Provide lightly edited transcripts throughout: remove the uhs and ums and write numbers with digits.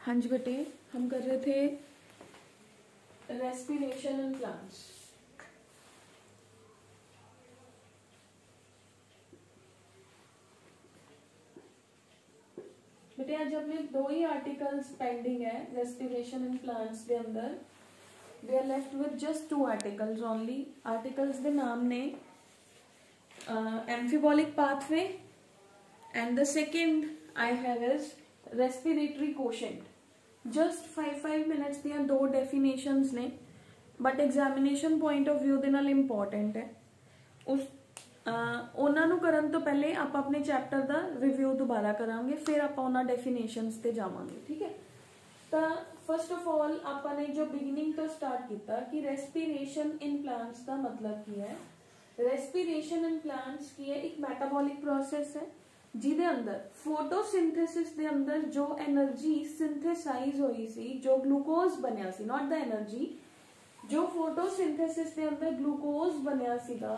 हाँ जी बेटे, हम कर रहे थे रेस्पिरेशन इन प्लांट्स। बेटे आज अपने दो ही आर्टिकल्स पेंडिंग है रेस्पिरेशन इन प्लांट्स के अंदर। We are left with just 2 articles only. Articles के नाम ने amphibolic pathway and the second I have is respiratory quotient. Just 5 minutes ਦੀਆਂ 2 डेफिनेशंस ने, but examination point of view ਦੇ ਨਾਲ इंपॉर्टेंट है। उस उन्होंने करन तो पहले आप अपने चैप्टर का रिव्यू दोबारा करांगे, फिर आप उन्होंने डेफिनेशंस ते जावांगे। ठीक है, तो फर्स्ट ऑफ ऑल आपने जो बिगिनिंग तो स्टार्ट किया कि रेस्पिरेशन इन प्लांट्स का मतलब की है। रेस्पिरेशन इन प्लांट्स की है एक मेटाबॉलिक प्रोसेस है जिदे अंदर फोटोसिंथेसिस दे अंदर जो एनर्जी सिंथेसाइज हुई सी, जो ग्लूकोज बनया सी, नॉट द एनर्जी, जो फोटोसिंथेसिस दे अंदर ग्लूकोज बनया सीगा,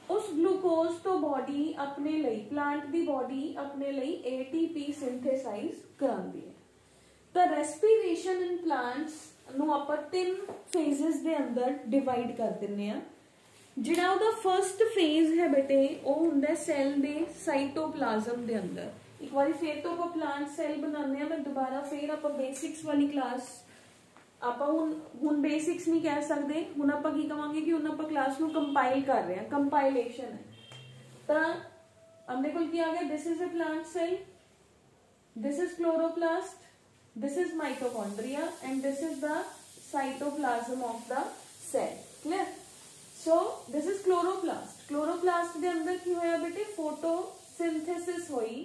उस ग्लूकोज तो बॉडी अपने लिए, प्लांट दी बॉडी अपने लिए एटीपी सिंथेसाइज करांदी है। तो रेस्पिरेशन इन प्लांट्स नू आपां 3 फेजेस दे अंदर डिवाइड कर दिन्ने आ। जिहड़ा उहदा फर्स्ट फेज है बेटे वो हुंदा सैल दे साइटोप्लाज्म दे अंदर। एक बार फिर तो आप प्लांट सैल बनाने हैं, मैं दोबारा फिर आप बेसिक्स वाली क्लास आप हुन बेसिक्स नहीं कह सकते, हुन आप की कहांगे कि हुन आप क्लास नू कंपाइल कर रहे हैं, कंपाइलेशन है। तो हमने कोल की आ गया, this is a plant cell, this is chloroplast, this is mitochondria and this is the cytoplasm of the cell. Clear? So this is chloroplast. Chloroplast के अंदर की होया बेटे फोटोसिंथेसिस हुई।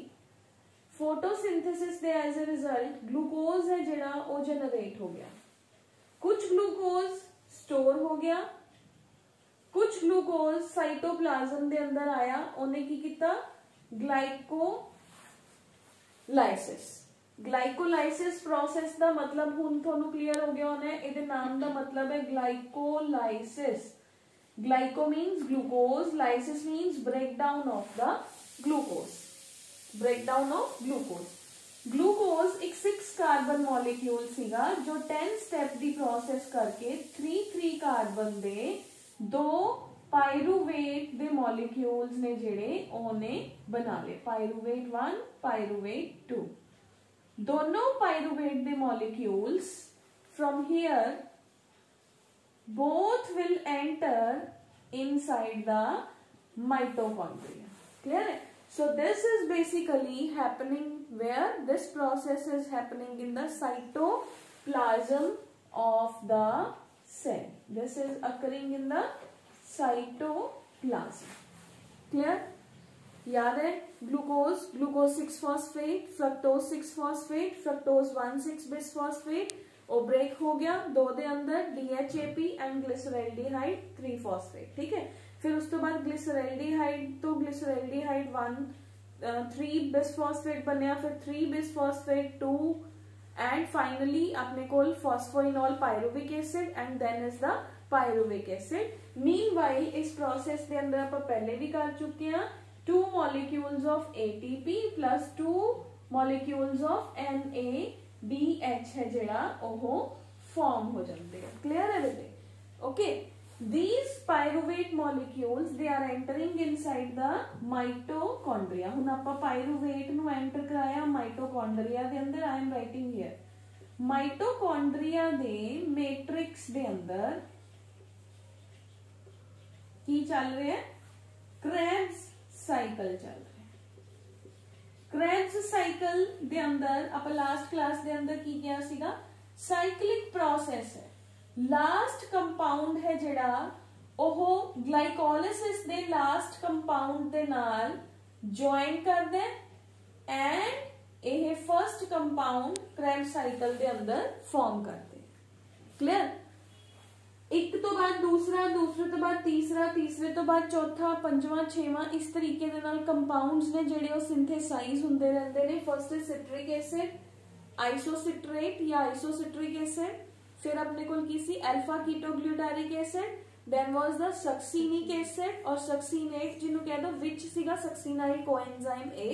फोटोसिंथेसिस दे एज ए रिजल्ट ग्लूकोज है जिहड़ा वो जनरेट हो गया। कुछ ग्लूकोज स्टोर हो गया, कुछ ग्लूकोज साइटोप्लाज्म दे अंदर आया, उन्हें की किया ग्लाइकोलाइसिस। ग्लाइकोलाइसिस प्रोसेस का मतलब हुन थोनू क्लियर हो गया होना। इहदे नाम का मतलब है glycolysis. Glyco means glucose, lysis means breakdown of the glucose, breakdown of glucose. Glucose एक 6 कार्बन मॉलिक्यूल सीगा जो 10 स्टेप दी प्रोसेस करके 3 कार्बन दे 2 पायरुवेट दे मॉलिक्यूल्स ने जेड़े ओने बना ले। Pyruvate 1, pyruvate 2। दोनों pyruvate they molecules from here both will enter inside the mitochondria. Clear? So this is basically happening where this process is happening in the cytoplasm of the cell. This is occurring in the cytoplasm. Clear? याद है glucose, glucose six phosphate, fructose six phosphate, fructose 1,6 bisphosphate, वो break हो गया 2 दे अंदर DHAP and glyceraldehyde 3-फॉस्फेट। ठीक है, फिर उस तो बाद ग्लिसरल्डिहाइड तो ग्लिसरल्डिहाइड 3 बिसफॉस्फेट बनया, फिर 3 बिसफॉस्फेट 2 एंड फाइनली अपने कोल phosphoenol pyruvic acid and then is the pyruvic acid. Meanwhile इस प्रोसेस के अंदर आप पहले भी कर चुके हैं 2 molecules of ATP plus 2 molecules of NADH है जिहड़ा ओहो फॉर्म हो जाते हैं। क्लियर है बेटे? Okay, these pyruvate molecules they are entering inside the mitochondria। हुन आपां पायरुवेट नू एंटर कराया माइटोकॉन्ड्रिया दे अंदर। I am writing here mitochondria दे मैट्रिक्स दे अंदर की चल रहा है, क्रेब्स साइकिल चल रहा है। क्रेब्स साइकिल दे अंदर आप लास्ट क्लास दे अंदर की किया सीगा, साइक्लिक प्रोसेस है। लास्ट कंपाउंड है जिहड़ा ओहो ग्लाइकोलाइसिस दे लास्ट कंपाउंड दे नाल ज्वाइन कर दे एंड यह फर्स्ट कंपाउंड क्रेब्स साइकिल दे अंदर फॉर्म कर दे। क्लियर? एक तो बाद दूसरा, दूसरे तो बाद तीसरा, तीसरे तो बाद चौथा, 5वां 6वां, इस तरीके दे नाल कंपाउंड्स ने जेडे वो सिंथेसाइज हुंदे रहंदे ने। First is citric acid, isocitrate या आइसोसिट्रिक एसिड, फिर अपने कोल की सी alpha ketoglutaric acid, then was the succinic acid और सक्सिनेट जिन्हों कह दो विच सीगा succinyl coenzyme A,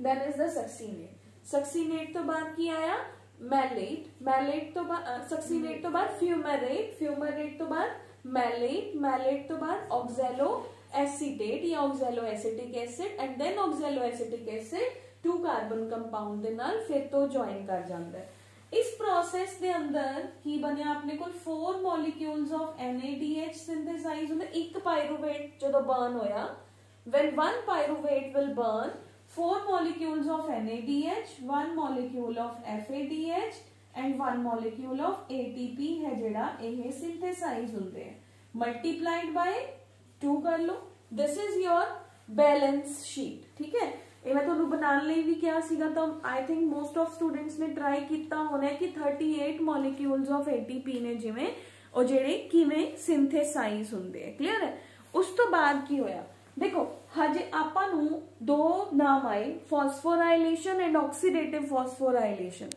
then is the succinate. Succinate तो बाद की आया मैलेट, मैलेट तो बाद सक्सीनेट तो बाद फ्यूमेरेट, फ्यूमेरेट तो बाद मैलेट, मैलेट तो बाद ऑक्सैलो एसीटेट या oxalo acetic acid and then oxalo acetic acid 2 carbon compound दे नाल फिर तो ज्वाइन कर जाता है। इस प्रोसेस दे अंदर की बनया अपने को 4 मॉलिक्यूल्स ऑफ NaDH सिंथेसाइज होंगे। एक पायरुवेट जो बर्न होया, when one pyruvate will burn 4 molecules of NaDH, 1 molecule of FADH and 1 molecule of ATP है जेड़ा ये सिंथेसाइज होते हैं, मल्टीप्लाइड बाय 2 कर लो। This is your balance sheet, ठीक है। ये मैं ਤੁਹਾਨੂੰ बनाने ਲਈ भी क्या सीगा, तो I think most of students ने ट्राई किया होना कि 38 मॉलिक्यूल्स ऑफ ATP ने जिवें ਉਹ ਜਿਹੜੇ ਕਿਵੇਂ ਸਿੰਥੇਸਾਈਜ਼ ਹੁੰਦੇ ਆ, क्लियर है। उस तो बाद की होया, देखो हजे आपां नूं दो नाम आए, phosphorylation and oxidative phosphorylation.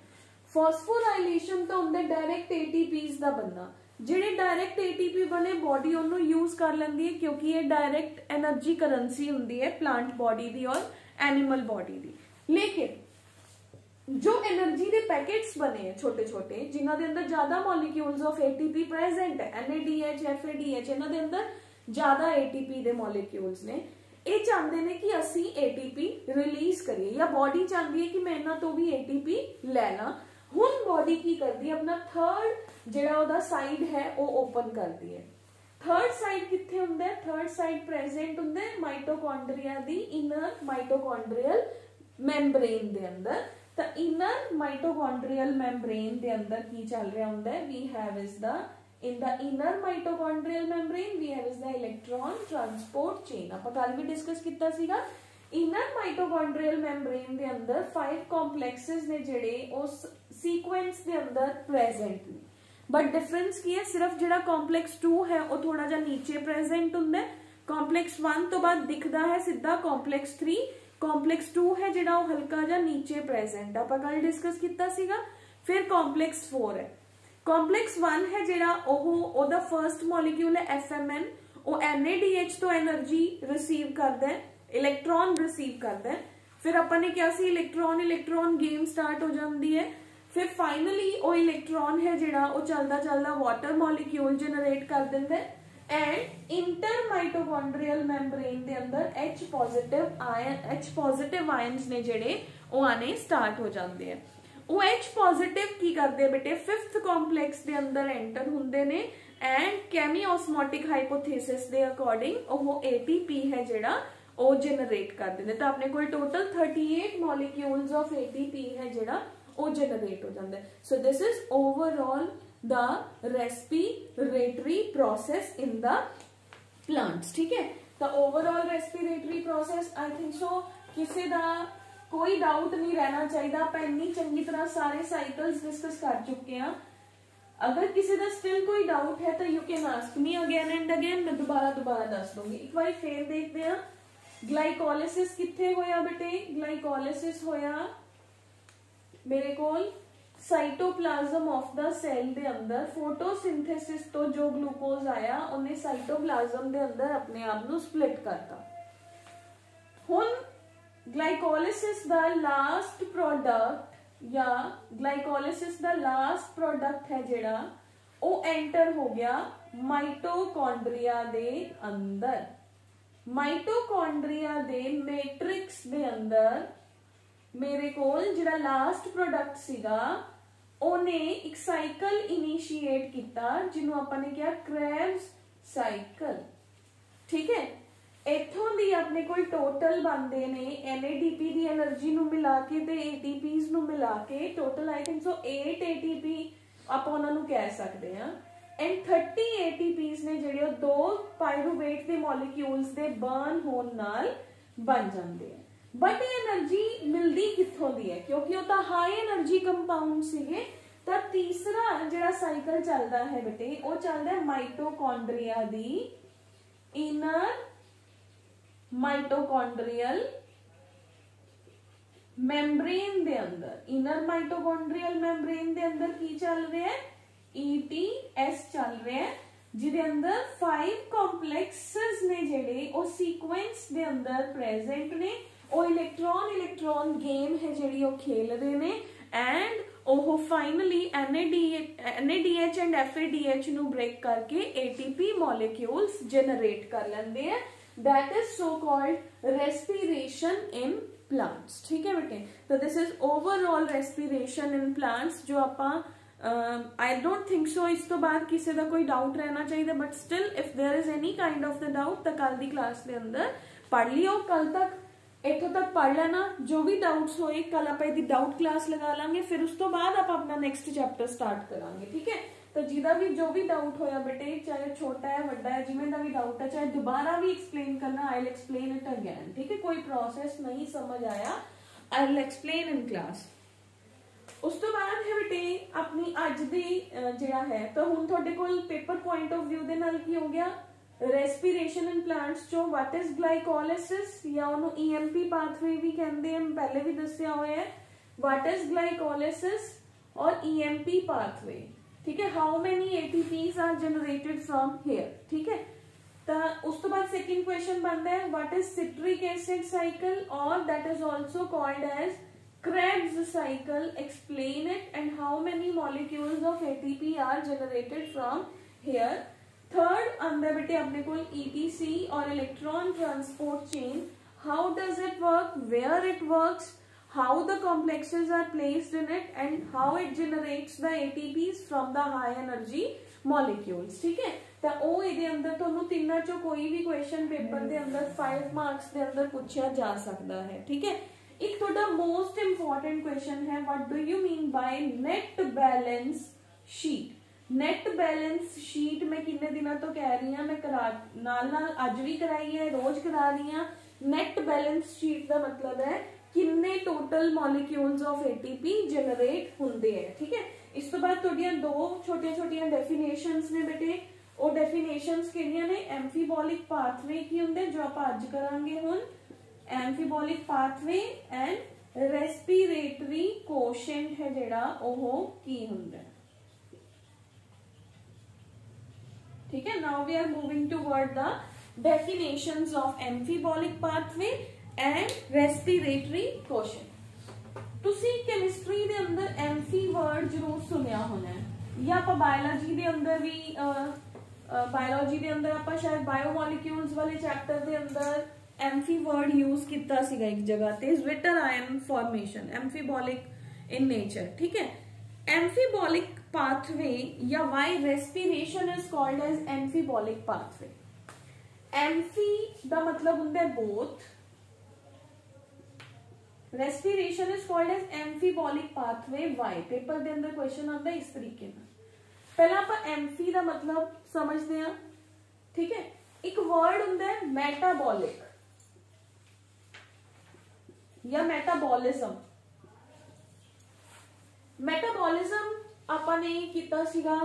Phosphorylation तो हुंदा डायरेक्ट ATPs दा बनना, ਜਿਹੜੇ डायरेक्ट ATP बने बॉडी ਉਹਨੂੰ यूज कर लैंदी है क्योंकि ये डायरेक्ट एनर्जी करंसी हुंदी है प्लांट बॉडी दी और एनिमल बॉडी दी। लेकिन जो एनर्जी दे पैकेट्स बने हैं छोटे छोटे जिन्हां दे अंदर ज्यादा मॉलिक्यूल्स ऑफ ATP प्रेजेंट है, NaDH FADH इन्हां दे अंदर ज्यादा ATP दे मॉलिक्यूल्स ने, ये चाहते ने कि असी ATP रिलीज करिए या बॉडी चाहती है कि मैं इन्हां तो भी ATP लेना। हुण बॉडी की करती है, अपना थर्ड जिहड़ा ओहदा साइड है वो ओपन करती है। थर्ड साइड कित्थे हुंदा है, थर्ड साइड प्रेजेंट हुंदा है माइटोकॉन्ड्रिया दी इनर माइटोकॉन्ड्रियल मेम्ब्रेन दे अंदर। तो इनर माइटोकॉन्ड्रियल मेम्ब्रेन दे अंदर की चल रहा हुंदा है, we have is the in the inner mitochondrial membrane we have is the electron transport chain। ਆਪਾਂ ਕੱਲ ਵੀ डिस्कस ਕੀਤਾ ਸੀਗਾ inner mitochondrial membrane ਦੇ ਅੰਦਰ 5 complexes ਨੇ ਜਿਹੜੇ ਉਸ sequence ਦੇ ਅੰਦਰ present ਨੇ, but difference ਕੀ ਹੈ, ਸਿਰਫ ਜਿਹੜਾ complex 2 ਹੈ ਉਹ ਥੋੜਾ ਜਿਹਾ ਨੀਚੇ present ਹੁੰਦਾ ਹੈ, complex 1 ਤੋਂ ਬਾਅਦ ਦਿਖਦਾ ਹੈ ਸਿੱਧਾ complex 3, complex 2 ਹੈ ਜਿਹੜਾ ਉਹ ਹਲਕਾ ਜਿਹਾ ਨੀਚੇ present ਆਪਾਂ ਕੱਲ डिस्कस ਕੀਤਾ ਸੀਗਾ। फिर complex 4 है, कॉम्पलैक्स 1 है जेड़ा ओदा फर्स्ट मॉलिक्यूल है FMN, वो NaDH तो एनर्जी रिसीव करदा है, इलेक्ट्रॉन रिसीव करदा है। फिर अपन ने क्या सी इलेक्ट्रॉन इलेक्ट्रॉन गेम स्टार्ट हो जाती है। फिर फाइनली वो इलेक्ट्रॉन है जेड़ा वो चलदा चलदा वाटर मॉलिक्यूल जनरेट कर दिंदा है एंड इंटर माइटोकॉन्ड्रियल मेम्ब्रेन दे अंदर H पॉजिटिव आयंस ने जेड़े वो आने स्टार्ट हो जाते हैं। वो H पॉजिटिव की करते बेटे 5th कॉम्पलैक्स दे अंदर एंटर हुंदे ने एंड केमियोस्मोटिक हाइपोथेसिस दे अकॉर्डिंग वो ATP है जेड़ा वो जनरेट कर देंगे। तो अपने को टोटल 38 मॉलिक्यूल्स ऑफ ATP है जेड़ा वो जनरेट हो जाता है। सो this is overall the respiratory process in the plants, ठीक है। तो overall respiratory process I think so किसी दा कोई डाउट नहीं रहना चाहिए। आप इन्नी चंगी तरह सारे साइकिल्स डिस्कस कर चुके हैं। अगर किसी का स्टिल कोई डाउट है तो you can ask me again and again, मैं दोबारा दस दूंगी। एक बार फिर देखते हैं ग्लाइकोलिसिस कित्थे होया बेटे, ग्लाइकोलिसिस होया मेरे कोल साइटोप्लाज्म ऑफ द सेल दे अंदर। फोटोसिंथेसिस तो जो ग्लूकोज आया उन्हें साइटोप्लाज्म दे अंदर अपने आप नू स्प्लिट करता। हुण ग्लाइकोलिसिस द लास्ट प्रोडक्ट या ग्लाइकोलिसिस द लास्ट प्रोडक्ट है जेड़ा वो एंटर हो गया माइटोकॉन्ड्रिया दे अंदर। माइटोकॉन्ड्रिया दे मैट्रिक्स दे अंदर मेरे कोल जेड़ा लास्ट प्रोडक्ट सीगा ओने एक साइकिल इनिशिएट किया जिन्हों अपन ने क्या क्रेब्स साइकिल, ठीक है। इथों दी अपने कोल टोटल बनते ने NADP दी एनर्जी नू मिला के ते ATPs नू मिला के total I think so 8 ATP आप उन्हां नू कह सकते हैं एंड 30 ATPs ने जेड़े दो पायरुवेट दे मॉलिक्यूल्स दे बर्न होण नाल बन जाते हैं। बट ये एनर्जी मिलती कित्थों दी है, क्योंकि वो तो हाई एनर्जी कंपाउंड सीगे। तो तीसरा जेड़ा साइकिल चलता है बेटे वो चलता है माइटोकॉन्ड्रिया दी इनर माइटोकॉन्ड्रियल मेम्ब्रेन दे अंदर। इनर माइटोकॉन्ड्रियल मेम्ब्रेन दे अंदर की चल रहा है ETS चल रहा है, जिदे अंदर 5 कॉम्प्लेक्सेस ने जेड़े ओ सीक्वेंस दे अंदर प्रेजेंट ने। ओ इलेक्ट्रॉन गेम है जेड़ी ओ खेल रहे ने and oh 5 finally NADH and FADH ਨੂੰ ब्रेक करके ATP मॉलिक्यूल्स जनरेट कर लेंगे हैं। That is so called respiration in plants. ठीक है बेटे, तो this is overall respiration in plants जो ਆਪਾਂ आई डोंट थिंक सो इस तो बाद किसी का कोई डाउट रहना चाहिए, but still if there is any kind of the doubt तो कल की क्लास के अंदर पढ़ लियो। कल तक इतों तक पढ़ लेना, जो भी डाउट्स होए कल आप डाउट क्लास लगा लांगे, फिर उस तो बाद आप अपना नेक्स्ट चैप्टर स्टार्ट करांगे। ठीक है, तो जिदा भी जो भी डाउट होया बेटे, चाहे छोटा है बड़ा है, जिमें का भी डाउट है, चाहे दोबारा भी एक्सप्लेन करना, I will explain it again. ठीक है, कोई प्रोसेस नहीं समझ आया, I will explain in class. उस तो बाद है बेटे अपनी अज दी जिहड़ा है, तो हुण तुहाडे कोल पेपर पॉइंट ऑफ व्यू दे नाल की हो गया रेस्पिरेशन इन प्लांट्स चो व्हाट इज ग्लाइकोलिसिस या उन्होंने EMP पाथवे भी कहते हैं, पहले भी दसिया हुआ है व्हाट इज ग्लाइकोलिसिस और EMP पाथवे। ठीक है, how many ATPs are generated from here. ठीक है, तो उस तो बाद सेकंड क्वेश्चन बनता है what is citric acid cycle और that is also called as Krebs cycle, explain it and how many molecules of ATP are generated from here। Third अंदर बेटे अपने को ETC और electron transport chain, how does it work, where it works, how the complexes are placed in it and how it generates the ATPs from the high energy molecules. ठीक है, तो वो इहदे अंदर तुहानू तिन्ना चो कोई भी क्वेश्चन पेपर के अंदर 5 मार्क्स के अंदर पूछा जा सकता है। ठीक है, एक थोड़ा मोस्ट इंपॉर्टेंट क्वेश्चन है what do you mean by net balance sheet. Net balance sheet मैं किन्ने दिनों तो कह रही हूं, मैं करा नाल अज भी कराई है, रोज करा रही हूं। नेट बैलेंस शीट का मतलब है किन्ने total molecules of ATP generate होंदे हैं। ठीक है, इस तो बाद तुहाडियां दो छोटिया छोटिया डेफिनेशंस ने बेटे, वो डेफिनेशंस किहड़ियां ने, एम्फीबॉलिक पाथवे की हुंदे जो आप अज करांगे हुण, amphibolic pathway and respiratory quotient है जिहड़ा ओह की हुंदा है। ठीक है, now we are moving toward the definitions of amphibolic pathway and respiratory quotient. तुसी केमिस्ट्री दे अंदर एम्फी वर्ड जरूर सुनिया होना है, या आप बायोलॉजी दे अंदर भी बायोलॉजी दे अंदर आप शायद बायोमोलिक्यूल्स वाले चैप्टर दे अंदर एम्फी वर्ड यूज किया सीगा एक जगह ते, zwitter ion formation, amphibolic in nature. ठीक है, एम्फीबॉलिक पाथवे या why respiration is called as amphibolic pathway. Amphi दा मतलब हुंदा है both, respiration is called as amphibolic pathway. Why paper दे अंदर क्वेश्चन आता है इस तरीके में। पहला आप एम्फी दा मतलब समझते हैं। ठीक है, एक वर्ड हुंदा है मेटाबॉलिक या मेटाबॉलिज्म। मेटाबॉलिज्म आपने किया सीगा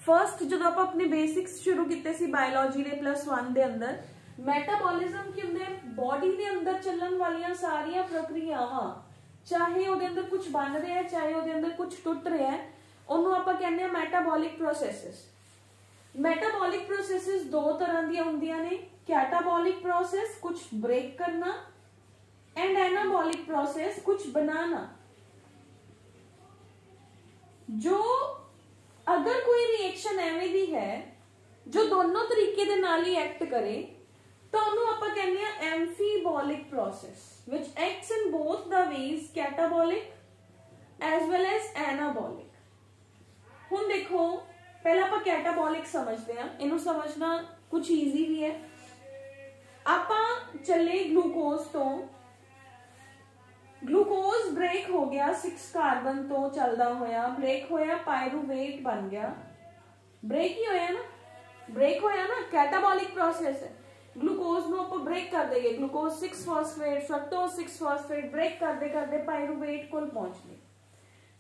फर्स्ट जो आप अपने बेसिक्स शुरू किए सी बायोलॉजी दे +1 दे अंदर। मेटाबॉलिज्म की हुंदे बॉडी दे अंदर चलण वालियां सारियां प्रक्रियावां, चाहे ਉਹਦੇ अंदर कुछ बन रहा है चाहे ਉਹਦੇ अंदर कुछ टुट रहा है, ਉਹਨੂੰ ਆਪਾਂ ਕਹਿੰਦੇ ਆ मेटाबॉलिक प्रोसेसेस। मेटाबॉलिक प्रोसेसेस दो तरह दी होंदियां ने, कैटाबॉलिक प्रोसेस कुछ ब्रेक करना एंड एनाबॉलिक प्रोसेस कुछ बनाना। जो अगर कोई रिएक्शन एवं दी है जो दोनों तरीके दे नाल ही एक्ट करे तो ਉਹਨੂੰ ਆਪਾਂ ਕਹਿੰਦੇ ਆ amphibolic process which acts in both the ways catabolic as well as anabolic. हुण देखो पहला आप कैटाबॉलिक समझते हैं, इनू समझना कुछ इजी भी है। आप चले ग्लूकोज तो, ग्लूकोज ब्रेक हो गया 6 कार्बन तो चलदा होया, ब्रेक होया पायरुवेट बन गया, ब्रेक ही होया ना, ब्रेक होया ना, कैटाबॉलिक प्रोसेस है। ग्लूकोज नो आप ब्रेक कर देंगे, glucose 6 phosphate fructose 6 phosphate break करते करते पायरुवेट को पहुंच गए।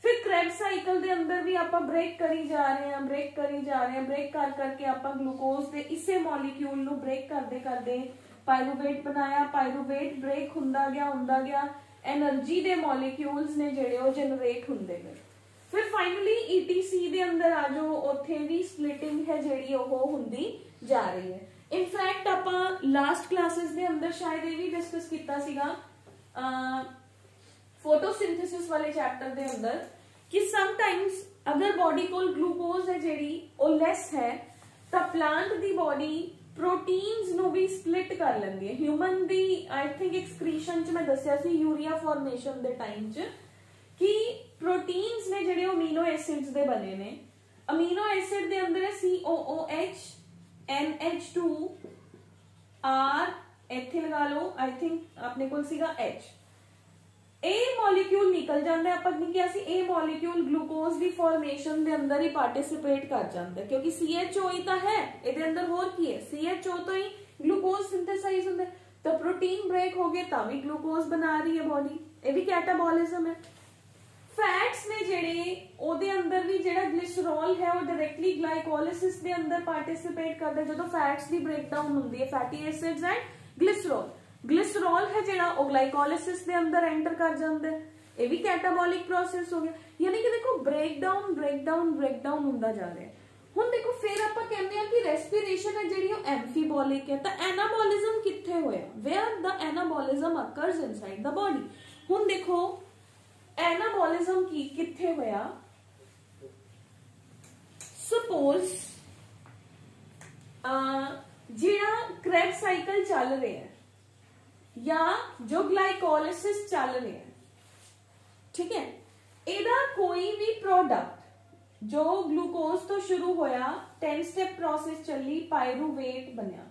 फिर क्रेब्स साइकिल के अंदर भी आप ब्रेक करी जा रहे हैं, ब्रेक करी जा रहे हैं, ब्रेक कर करके आप ग्लूकोज के इसे मॉलिक्यूल नु ब्रेक करते करते पायरुवेट बनाया, पायरुवेट ब्रेक हुंदा गया, एनर्जी दे मॉलिक्यूल्स ने जेड़े वो जनरेट हुंदे गए। फिर फाइनली ETC दे अंदर आ जो उत्थे भी स्प्लिटिंग है जेड़ी वो हुंदी जा रही है। इनफैक्ट आप लास्ट क्लासेस दे अंदर शायद ये भी डिस्कस किया सीगा फोटोसिंथेसिस वाले चैप्टर दे अंदर कि समटाइम्स अगर बॉडी को ग्लूकोज है ਜਿਹੜੀ ਉਹ ਲੈਸ ਹੈ ਤਾਂ ਪਲਾਂਟ ਦੀ ਬॉडी ਪ੍ਰੋਟੀਨਸ ਨੂੰ ਵੀ ਸਪਲਿਟ ਕਰ ਲੈਂਦੀ ਹੈ। Human the I think excretion ਚ ਮੈਂ ਦੱਸਿਆ ਸੀ ਯੂਰੀਆ ਫਾਰਮੇਸ਼ਨ ਦੇ ਟਾਈਮ ਚ ਕਿ ਪ੍ਰੋਟੀਨਸ ਨੇ ਜਿਹੜੇ ਅਮੀਨੋ ਐਸਿਡਸ ਦੇ ਬਣੇ ਨੇ। ਅਮੀਨੋ ਐਸਿਡ ਦੇ ਅੰਦਰ ਹੈ COOH NH2 R ਇੱਥੇ ਲਗਾ ਲਓ आई थिंक ਆਪਣੇ ਕੋਲ ਸੀਗਾ H। ਇਹ ਮੋਲੀਕਿਊਲ ਨਿਕਲ ਜਾਂਦਾ ਹੈ। ਆਪਾਂ ਕੀ ਕਿਹਾ ਸੀ ਇਹ ਮੋਲੀਕਿਊਲ ਗਲੂਕੋਜ਼ ਦੀ ਫਾਰਮੇਸ਼ਨ ਦੇ ਅੰਦਰ ਹੀ ਪਾਰਟਿਸਿਪੇਟ ਕਰ ਜਾਂਦਾ ਹੈ ਕਿਉਂਕਿ CHO ਹੀ ਤਾਂ ਹੈ ਇਹਦੇ ਅੰਦਰ। ਹੋਰ ਕੀ ਹੈ CHO ਤੋਂ ਹੀ ਗਲੂਕੋਜ਼ ਸਿੰਥੇਸਾਈਜ਼ ਹੁੰਦਾ ਹੈ। ਤਾਂ ਪ੍ਰੋਟੀਨ ਬ੍ਰੇਕ ਹੋ ਗਏ ਤਾਂ ਵੀ ਗਲੂਕੋਜ਼ ਬਣਾ ਰਹੀ ਹੈ ਬॉडी। ਇਹ ਵੀ ਕੈਟਾਬੋਲਿਜ਼ਮ ਹੈ। फैट्स ने जेड़े ओदे अंदर भी जेड़ा ग्लिसरॉल है वो डायरेक्टली ग्लाइकोलिसिस दे अंदर पार्टिसिपेट करदा है। जदों फैट्स दी ब्रेकडाउन हुंदी है fatty acids and glycerol, glycerol है जेड़ा ओ ग्लाइकोलिसिस दे अंदर एंटर कर जांदा है। ये भी कैटाबॉलिक प्रोसेस हो गया। यानी कि देखो ब्रेकडाउन ब्रेकडाउन ब्रेकडाउन हुंदा जा रहा है। हुण देखो फिर आपां कहंदे आ कि रेस्पिरेशन है जेड़ी ओ एम्फीबॉलिक है। तां एनाबॉलिज्म कित्थे होया where the anabolism occurs inside the body. हुण देखो एनाबॉलिज्म की किथे होया सपोज जिहड़ा क्रेब्स साइकिल चल रहा है या जो ग्लाइकोलिसिस चल रहा है ठीक है एदा कोई भी प्रोडक्ट जो ग्लूकोज तो शुरू होया 10 स्टेप प्रोसेस चली पायरूवेट बनया।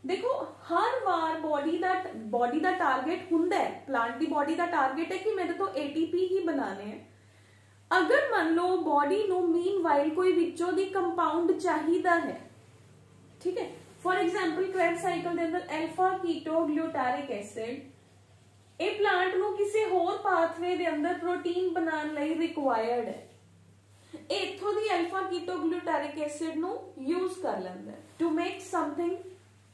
देखो हर बार बॉडी का टारगेट हुंदा है प्लांट की बॉडी का टारगेट है कि मेरे तो ATP ही बनाने हैं। अगर मान लो बॉडी नो मीनवाइल कोई विचों दी कंपाउंड चाहिदा है ठीक है फॉर एग्जांपल क्रेब्स साइकिल दे अंदर alpha keto glutaric acid A plant no किसी होर पाथवे दे अंदर प्रोटीन बनाने लई रिक्वायर्ड है। इथों दी अल्फा कीटो ग्लूटारिक एसिड नो यूज कर लैंदा है to make something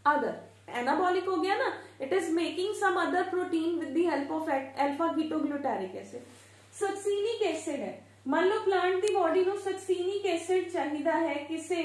other anabolic हो गया ना। it is making some other protein with the help of alpha ketoglutarate acid। Succinic acid है मान लो प्लांट दी बॉडी नो सक्सीनिक एसिड चाहिदा है किसे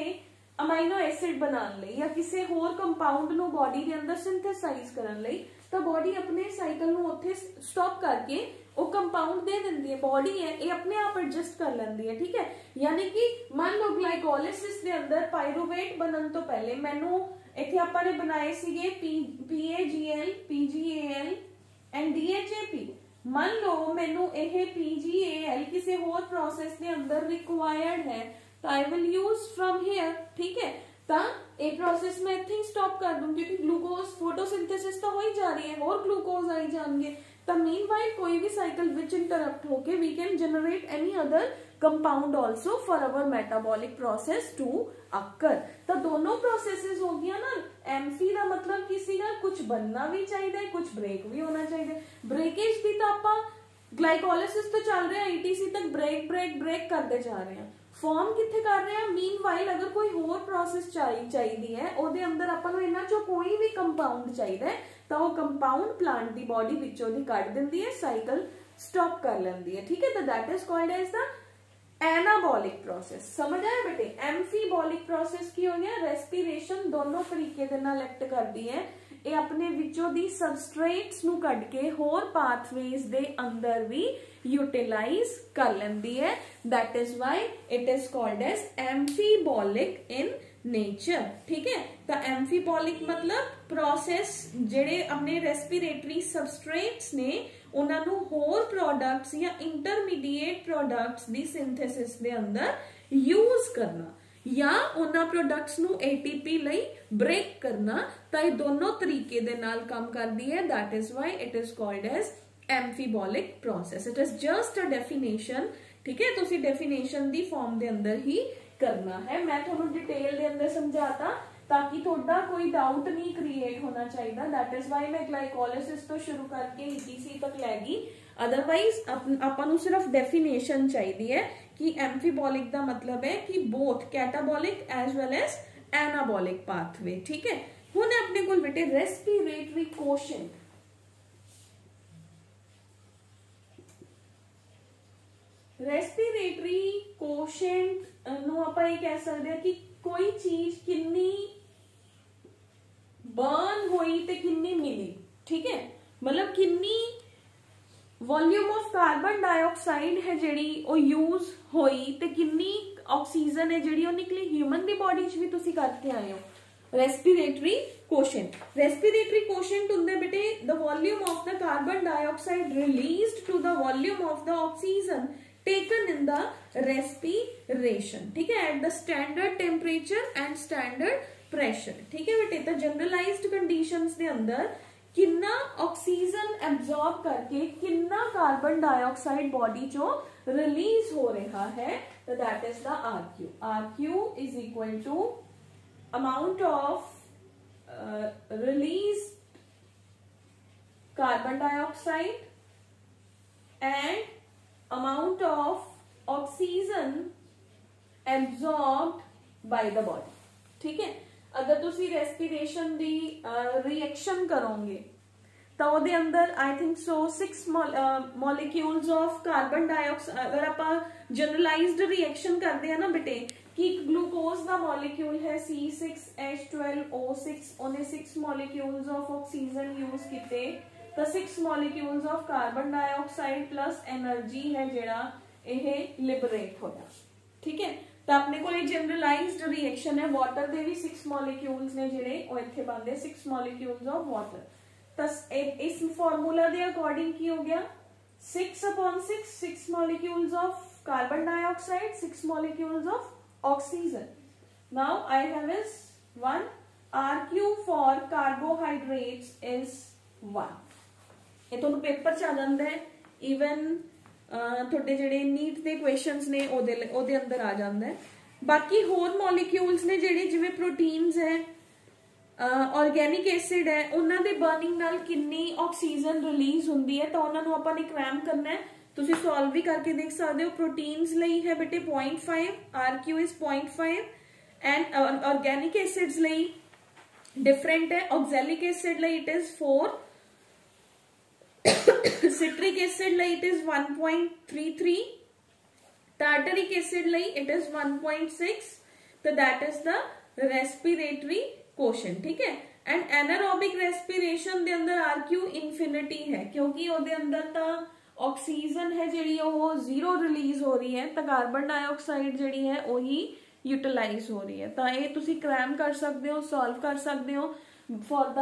अमाइनो एसिड बनाने लई या किसे होर कंपाउंड नो बॉडी दे अंदर सिंथेसाइज करन लई तो बॉडी अपने साइकिल नु उत्थे स्टॉप करके वो कंपाउंड दे दिंदी है। बॉडी है ये अपने आप एडजस्ट कर लेंदी है ठीक है। यानी कि मान लो ग्लाइकोलिसिस दे अंदर पायरूवेट बनन तो पहले मैनू इथे आपां ने बनाए सीगे PAGL PGAL एंड DHAP। मान लो मैनू यह PGAL किसी होर प्रोसेस के अंदर रिक्वायर्ड है तो I will use from here ठीक है। तो ये प्रोसेस मैं इथे स्टॉप कर दूं क्योंकि ग्लूकोज फोटोसिंथेसिस तो हो ही जा रही है और ग्लूकोज आई जाएंगे। तो मीनवाइल कोई भी साइकिल विच इंटरप्ट होके we can generate any other compound also for our metabolic process to occur. तो दोनों प्रोसेसेस हो गया ना। एम्फी का मतलब किसी का कुछ बनना भी चाहिए कुछ ब्रेक भी होना चाहिए। ब्रेकेज भी तो आप ग्लाइकोलिसिस तो चल रहा है ETC तक ब्रेक ब्रेक ब्रेक करते जा रहे हैं। फॉर्म कितने कर रहे हैं मीनवाइल अगर कोई होर प्रोसेस चाहिए है ओदे अंदर आपां नूं इन्हां चों कोई भी कंपाउंड चाहिए तो वो कंपाउंड प्लांट दी बॉडी विचों दी कढ दिंदी है साइकिल स्टॉप कर लैंदी है ठीक है। तो that is called as the anabolic process. समझ आया बेटे। एम्फीबॉलिक प्रोसेस की हो गया रेस्पिरेशन दोनों तरीके दे नाल एक्ट करदी है। ये अपने विचों दी सबस्ट्रेट्स नू कढ के होर पाथवेज दे अंदर भी यूटिलाइज कर लेंदी है। That is why it is called as amphibolic in nature ठीक है। तो एम्फीबॉलिक मतलब प्रोसेस जेड़े अपने रेस्पिरेटरी सबस्ट्रेट्स ने उन्हां नू होर प्रोडक्ट्स या इंटरमीडिएट प्रोडक्ट्स दी सिंथेसिस दे अंदर यूज करना या उन्हां प्रोडक्ट्स नू ATP लई ब्रेक करना। तो ये दोनों तरीके दे नाल काम करदी है। That is why it is called as amphibolic process. It is just a definition ठीक है। तुसी डेफिनेशन दी फॉर्म दे अंदर ही करना है। मैं तुहानू डिटेल दे अंदर समझाता ताकि थोड़ा कोई डाउट नहीं क्रिएट होना चाहिए। दैट इज वाई मैं ग्लाइकोलिसिस तो शुरू करके ETC तक लैगी। अदरवाइज आपां नूं सिर्फ डेफिनेशन चाहिए है कि एम्फीबॉलिक का मतलब है कि both catabolic as well as anabolic pathway ठीक है। हुण अपने कोल बेटे रेस्पिरेटरी कोशेंट रेस्पिरेटरी कोशेंट नूं आपां ये कह सकते हैं कि कोई चीज कितनी बर्न हुई ते कितनी मिली ठीक है। मतलब कितनी वॉल्यूम ऑफ कार्बन डाइऑक्साइड है जिहड़ी वो यूज होई ते किन्नी ऑक्सीजन है जिहड़ी वो निकली ह्यूमन दी बॉडी च भी तुसी करके आए हो रेस्पिरेटरी कोशेंट। रेस्पिरेटरी कोशेंट हुंदे बेटे the volume of the carbon dioxide released to the volume of the oxygen taken in the respiration, ठीक है, at the standard temperature and standard pressure, ठीक है बेटे। तो जनरलाइज्ड कंडीशंस दे अंदर कितना ऑक्सीजन एब्जॉर्ब करके कितना कार्बन डाइऑक्साइड बॉडी चो रिलीज हो रहा है, तो that is the RQ। RQ is equal to amount of released carbon dioxide and amount of oxygen absorbed by the body, ठीक है। अगर तुसी रेस्पिरेशन दी रिएक्शन करोगे तो ਉਹਦੇ अंदर I think so 6 molecules of carbon dioxide, अगर आप जनरलाइज्ड रिएक्शन करते हैं ना बेटे कि ग्लूकोज का मॉलिक्यूल है C6H12O6, उन्हें 6 मॉलिक्यूल्स ऑफ ऑक्सीजन यूज किते तो 6 molecules of carbon dioxide plus energy है जिहड़ा यह लिबरेट होया, ठीक है। तो अपने को जनरलाइज्ड रिएक्शन है, वाटर दे भी 6 मॉलिक्यूल्स ने जिहड़े वो इत्थे बनदे 6 मॉलिक्यूल्स ऑफ वाटर। तो इस फॉर्मूला के अकॉर्डिंग की हो गया 6/6 6 molecules of carbon dioxide 6 molecules of oxygen. Now I have is 1 RQ for carbohydrates is 1। ये तुहानू पेपर च आ जांदा है, इवन थोड़े जिहड़े नीट दे क्वेश्चंस ने ओदे अंदर आ जांदा है। बाकी होर मॉलिक्यूल्स ने जिहड़े जिवें प्रोटीन्स है ऑर्गेनिक एसिड है उन्हां दे बर्निंग नाल किन्नी ऑक्सीजन रिलीज हुंदी है तो उन्हां नू आपां ने क्रैम करना है, तुसी सॉल्व भी करके देख सकते हो। प्रोटीन्स लई है बेटे 0.5, RQ is 0.5 and organic acids लई डिफरेंट है, ऑक्सैलिक एसिड लई इट इज 4, सिट्रिक एसिड लई इट इज 1.33, टार्टरिक एसिड लई इट इज 1.6, तो that is the respiratory quotient, ठीक है। एंड एनारोबिक रेस्पिरेशन दे अंदर RQ इन्फिनिटी है क्योंकि ओदे अंदर ता ऑक्सीजन है जिहड़ी वो 0 रिलीज हो रही है तो कार्बन डाइऑक्साइड जिहड़ी है वही यूटिलाइज हो रही है। तो ये तुसी क्रैम कर सकते हो, सॉल्व कर सकते हो। For the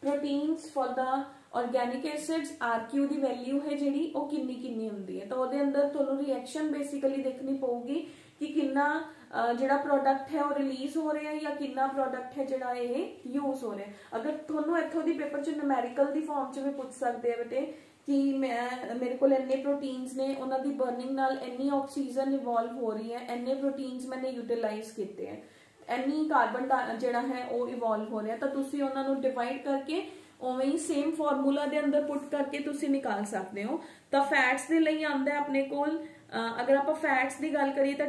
proteins for the organic acids RQ की वैल्यू है जिहड़ी वो किन्नी किन्नी हुंदी है, तो ਉਹਦੇ अंदर तुहानू रिएक्शन बेसिकली देखनी पऊगी कि किन्ना जिहड़ा प्रोडक्ट है वो रिलीज हो रहा है या किन्ना प्रोडक्ट है जिहड़ा ये यूज हो रहा है। अगर तुहानू इत्थों दी पेपर च न्यूमेरिकल दी फॉर्म च भी पूछ सकते हैं बेटे कि मेरे को इन्ने प्रोटीन्स ने उन्हां दी बर्निंग नाल इन्नी ऑक्सीजन इवॉल्व हो रही है, इन्ने प्रोटीन्स मैंने यूटिलाइज किए हैं, इन्नी कार्बन जिहड़ा है वो इवॉल्व हो रहा है, तो तुसी उन्हां नू डिवाइड करके उवें ही सेम फॉर्मूला दे अंदर पुट करके तुसी निकाल सकते हो। तो फैट्स दे लई आंदा है अपने कोल, अगर आप फैट्स की गल करिए तो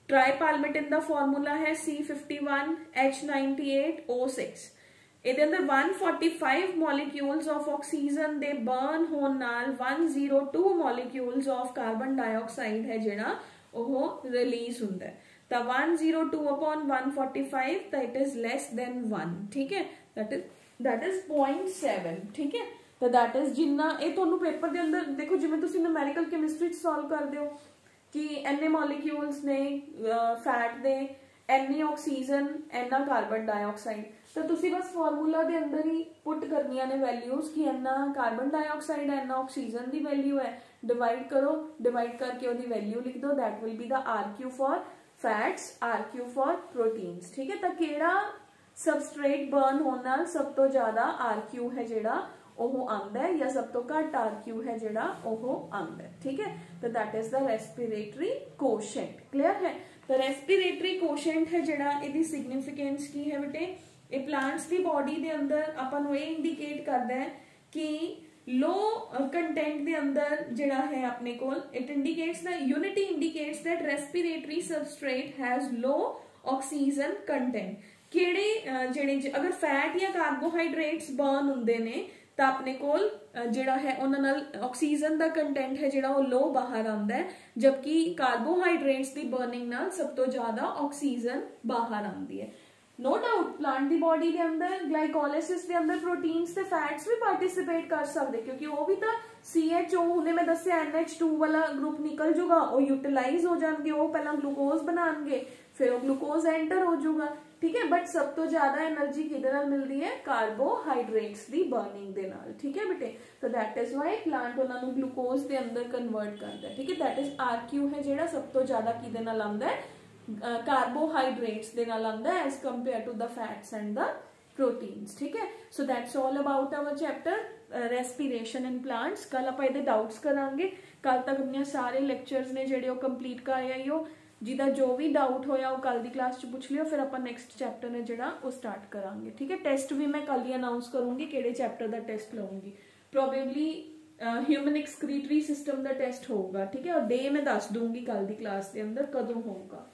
ट्राईपालमिटिन दा फॉर्मूला है C51H98O6। ਇਹਦੇ अंदर 145 molecules of oxygen they burn होण नाल 102 मॉलिक्यूल्स ऑफ कार्बन डाइऑक्साइड है जिहड़ा ओह रिलीज हुंदा है। तो 102/145 तो इट इज लेस देन 1, ठीक है, दैट इज 0.7, ठीक है। तो दैट इज जिन्ना ये तुहानू पेपर दे अंदर देखो जिवें तुसीं न्यूमेरिकल केमिस्ट्री सॉल्व करदे हो कि इन्ने मॉलिक्यूल्स ने फैट दे, इन्नी ऑक्सीजन, इन्ना कार्बन डाइऑक्साइड, तो तुसी बस फॉर्मूला दे अंदर ही पुट करनियां ने वैल्यूज कि इन्ना कार्बन डाइऑक्साइड है इन्ना ऑक्सीजन दी वैल्यू है, डिवाइड करो, डिवाइड करके ओदी वैल्यू लिख दो, that will be the RQ for fats, RQ for proteins, ठीक है। तो केड़ा सबस्ट्रेट बर्न होने नाल सब तो ज्यादा RQ है जिहड़ा ओह आंदा है या सब तो घट RQ है जिहड़ा ओह आंदा है, ठीक है। तो that is the respiratory quotient, clear है। तो रेस्पिरेटरी कोशेंट है जिहड़ा इहदी सिग्निफिकेंस की है बेटे, ये प्लांट्स की बॉडी दे अंदर आपां नूं ये इंडिकेट करदा है कि लो कंटेंट दे अंदर जिहड़ा है अपने कोल, it indicates the unity indicates that respiratory substrate has low oxygen content. किहड़े जिहड़े अगर फैट या कार्बोहाइड्रेट्स बर्न हुंदे ने तो अपने कोल जिहड़ा है उन्हां नाल ऑक्सीजन दा कंटेंट है जिहड़ा वो लो बाहर आंदा है, जबकि कार्बोहाइड्रेट्स दी बर्निंग नाल सब तो ज्यादा ऑक्सीजन बाहर आंदी है। नो डाउट प्लांट दी बॉडी के अंदर ग्लाइकोलिसिस के अंदर प्रोटीन्स ते फैट्स भी पार्टिसिपेट कर सकते, क्योंकि वो भी तो CHO हुणे मैं दस्या NH2 वाला ग्रुप निकल जूगा, वो यूटिलाइज हो जाएंगे, वो पहला ग्लूकोज बनाएंगे, फिर वो ग्लूकोज एंटर हो जाऊगा, ठीक है। बट सब तो ज्यादा एनर्जी किहदे नाल मिलती है, कार्बोहाइड्रेट्स दी बर्निंग दे नाल, ठीक है बेटे। तो दैट इज वाई प्लांट उन्हां नूं ग्लूकोज दे अंदर कन्वर्ट करता है, ठीक है। दैट इज RQ है जिहड़ा सब तो ज्यादा किहदे नाल आंदा है, कार्बोहाइड्रेट्स दे नाल आंदा है as compare to the fats and the proteins, ठीक है। So that's all about our chapter respiration in plants. कल आप इहदे डाउट्स करांगे, कल तक अपने सारे लेक्चर्स ने जिहड़े कंप्लीट कर आइयो, जिदा जो भी डाउट होया वो कल दी क्लास च पुछ लियो, फिर अपन नेक्स्ट चैप्टर ने जिहड़ा वो स्टार्ट करांगे, ठीक है। टेस्ट भी मैं कल ही अनाउंस करूंगी किहड़े चैप्टर दा टेस्ट लऊंगी, प्रोबेबली ह्यूमन एक्सक्रीटरी सिस्टम दा टेस्ट होगा, ठीक है। और डे मैं दस दूंगी कल दी क्लास के अंदर कदों होगा।